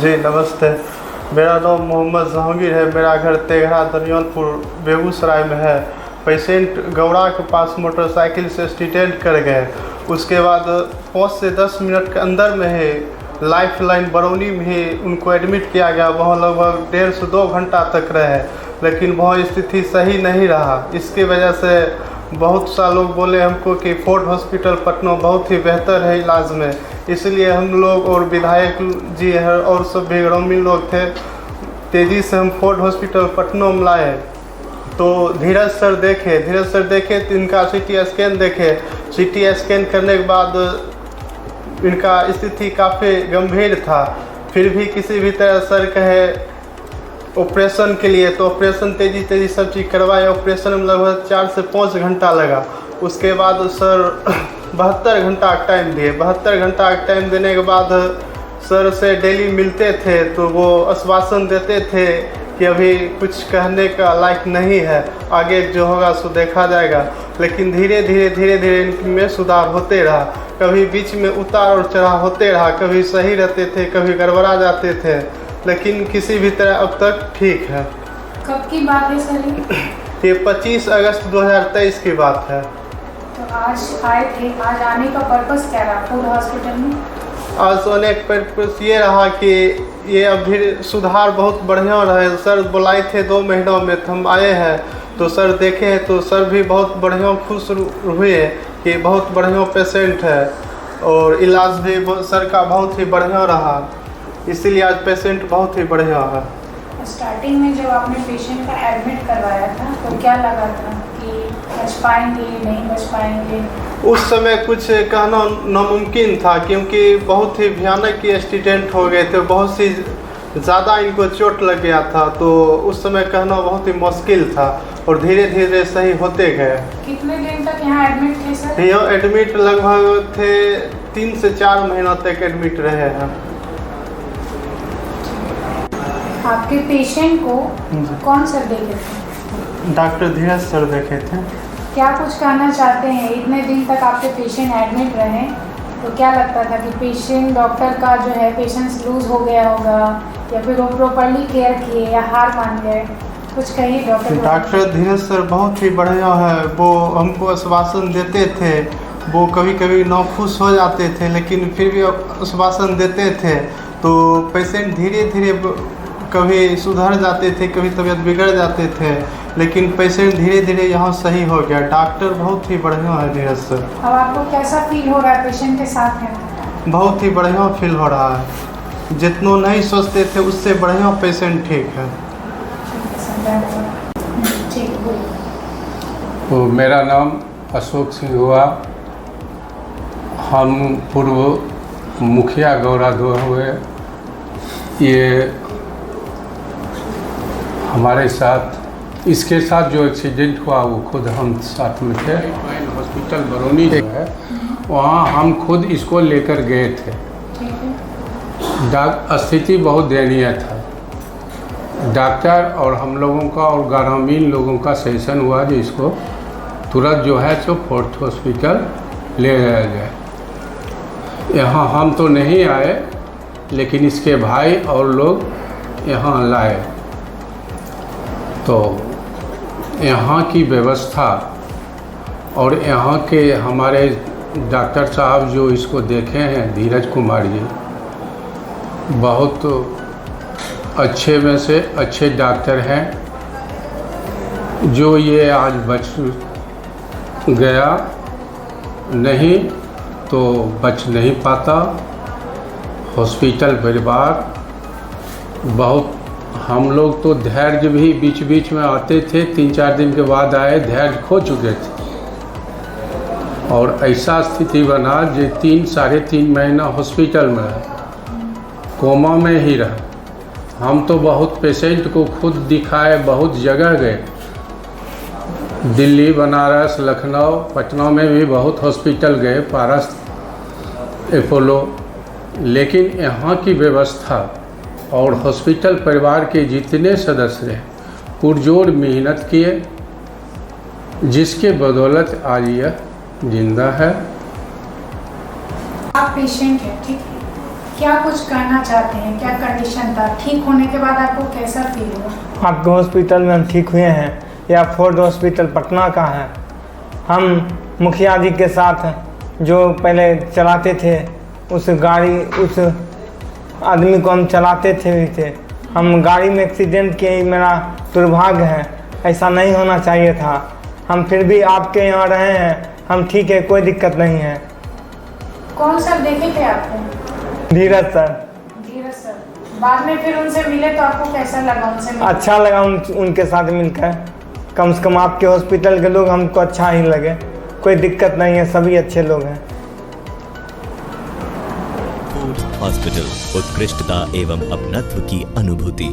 जी नमस्ते, मेरा नाम मोहम्मद जहांगीर है। मेरा घर तेघड़ा दनियालपुर बेगूसराय में है। पेशेंट गौड़ा के पास मोटरसाइकिल से एक्सीडेंट कर गए। उसके बाद 5 से 10 मिनट के अंदर में ही लाइफलाइन बरौनी में ही उनको एडमिट किया गया। वहाँ लगभग 1.5 से 2 घंटा तक रहे, लेकिन वहाँ स्थिति सही नहीं रहा। इसकी वजह से बहुत सा लोग बोले हमको कि फोर्ट हॉस्पिटल पटना बहुत ही बेहतर है इलाज में। इसलिए हम लोग और विधायक जी है और सब भी ग्रामीण लोग थे, तेज़ी से हम फोर्ट हॉस्पिटल पटना में लाए। तो धीरज सर देखे तो इनका CT स्कैन देखे। CT स्कैन करने के बाद इनका स्थिति काफ़ी गंभीर था। फिर भी किसी भी तरह सर कहे ऑपरेशन के लिए, तो ऑपरेशन तेज़ी सब चीज़ करवाए। ऑपरेशन में लगभग 4 से 5 घंटा लगा। उसके बाद सर 72 घंटा का टाइम दिए। 72 घंटा का टाइम देने के बाद सर से डेली मिलते थे, तो वो आश्वासन देते थे कि अभी कुछ कहने का लायक नहीं है, आगे जो होगा सो देखा जाएगा। लेकिन धीरे धीरे इनमें सुधार होते रहा। कभी बीच में उतार और चढ़ाव होते रहा, कभी सही रहते थे, कभी गड़बड़ा जाते थे, लेकिन किसी भी तरह अब तक ठीक है। कब की बात है सर? ये 25 अगस्त 2023 की बात है। तो आज आए थे, आज आने का पर्पस क्या रहा फोर्ट हॉस्पिटल में? आज आने का पर्पस ये रहा कि ये अभी सुधार बहुत बढ़िया रहे। सर बुलाए थे 2 महीनों में, तो हम आए हैं तो सर देखे हैं, तो सर भी बहुत बढ़िया खुश हुए कि बहुत बढ़िया पेशेंट है और इलाज भी सर का बहुत ही बढ़िया रहा। इसीलिए आज पेशेंट बहुत ही बढ़िया है। स्टार्टिंग में जब आपने पेशेंट का एडमिट करवाया था तो क्या लगा था कि बच पाएंगे नहीं बच पाएंगे? उस समय कुछ कहना नामुमकिन था, क्योंकि बहुत ही भयानक एक्सीडेंट हो गए थे। बहुत सी ज़्यादा इनको चोट लग गया था, तो उस समय कहना बहुत ही मुश्किल था और धीरे धीरे सही होते गए। कितने दिन तक यहाँ एडमिट थे सर? यहाँ एडमिट लगभग थे 3 से 4 महीना तक एडमिट रहे हैं। आपके पेशेंट को कौन सर देखे थे? डॉक्टर धीरज सर देखे थे। क्या कुछ कहना चाहते हैं? इतने दिन तक आपके पेशेंट एडमिट रहे, तो क्या लगता था कि पेशेंट डॉक्टर का जो है पेशेंस लूज हो गया होगा, या फिर वो प्रॉपर्ली केयर किए या हार मान गए? कुछ कहिए डॉक्टर धीरज सर बहुत ही बढ़िया है। वो हमको आश्वासन देते थे, वो कभी कभी नाखुश हो जाते थे, लेकिन फिर भी आश्वासन देते थे। तो पेशेंट धीरे धीरे कभी सुधर जाते थे, कभी तबीयत बिगड़ जाते थे, लेकिन पेशेंट धीरे धीरे यहाँ सही हो गया। डॉक्टर बहुत ही बढ़िया है धीरज सर। अब आपको कैसा फील हो रहा है पेशेंट के साथ है? बहुत ही बढ़िया फील हो रहा है। जितना नहीं सोचते थे उससे बढ़िया पेशेंट ठीक है। तो मेरा नाम अशोक सिंह हुआ। हम पूर्व मुखिया गौड़ा दो हुए। ये हमारे साथ, इसके साथ जो एक्सीडेंट हुआ वो खुद हम साथ में थे। हॉस्पिटल बरौनी जो है वहाँ हम खुद इसको लेकर गए थे। स्थिति बहुत दयनीय था। डॉक्टर और हम लोगों का और ग्रामीण लोगों का सेशन हुआ जो इसको तुरंत जो है सो फोर्ट हॉस्पिटल ले जाया जाए। यहाँ हम तो नहीं आए, लेकिन इसके भाई और लोग यहाँ लाए। तो यहाँ की व्यवस्था और यहाँ के हमारे डॉक्टर साहब जो इसको देखे हैं, धीरज कुमार जी, बहुत अच्छे में से अच्छे डॉक्टर हैं। जो ये आज बच गया नहीं तो बच नहीं पाता। हॉस्पिटल परिवार बहुत, हम लोग तो धैर्य भी बीच बीच में आते थे, 3-4 दिन के बाद आए, धैर्य खो चुके थे। और ऐसा स्थिति बना जो 3-3.5 महीना हॉस्पिटल में रहे, कोमा में ही रहे। हम तो बहुत पेशेंट को खुद दिखाए, बहुत जगह गए, दिल्ली, बनारस, लखनऊ, पटना में भी बहुत हॉस्पिटल गए, पारस, अपोलो। लेकिन यहाँ की व्यवस्था और हॉस्पिटल परिवार के जितने सदस्य हैं पुरजोर मेहनत किए, जिसके बदौलत आज यह जिंदा है। आप पेशेंट हैं, ठीक है? क्या कुछ कहना चाहते हैं, क्या कंडीशन था, ठीक होने के बाद आपको कैसा फील हुआ? आपके हॉस्पिटल में हम ठीक हुए हैं, या फोर्ड हॉस्पिटल पटना का है। हम मुखिया जी के साथ जो पहले चलाते थे उस आदमी को हम चलाते थे। हम गाड़ी में एक्सीडेंट किए, मेरा दुर्भाग्य है, ऐसा नहीं होना चाहिए था। हम फिर भी आपके यहाँ रहे हैं, हम ठीक है, कोई दिक्कत नहीं है। कौन सर देखे थे आपको? धीरज सर। धीरज सर, बाद में फिर उनसे मिले तो आपको कैसा लगा उनसे मिलकर? अच्छा लगा उनके साथ मिलकर। कम से कम आपके हॉस्पिटल के लोग हमको अच्छा ही लगे, कोई दिक्कत नहीं है, सभी अच्छे लोग हैं। हॉस्पिटल, उत्कृष्टता एवं अपनत्व की अनुभूति।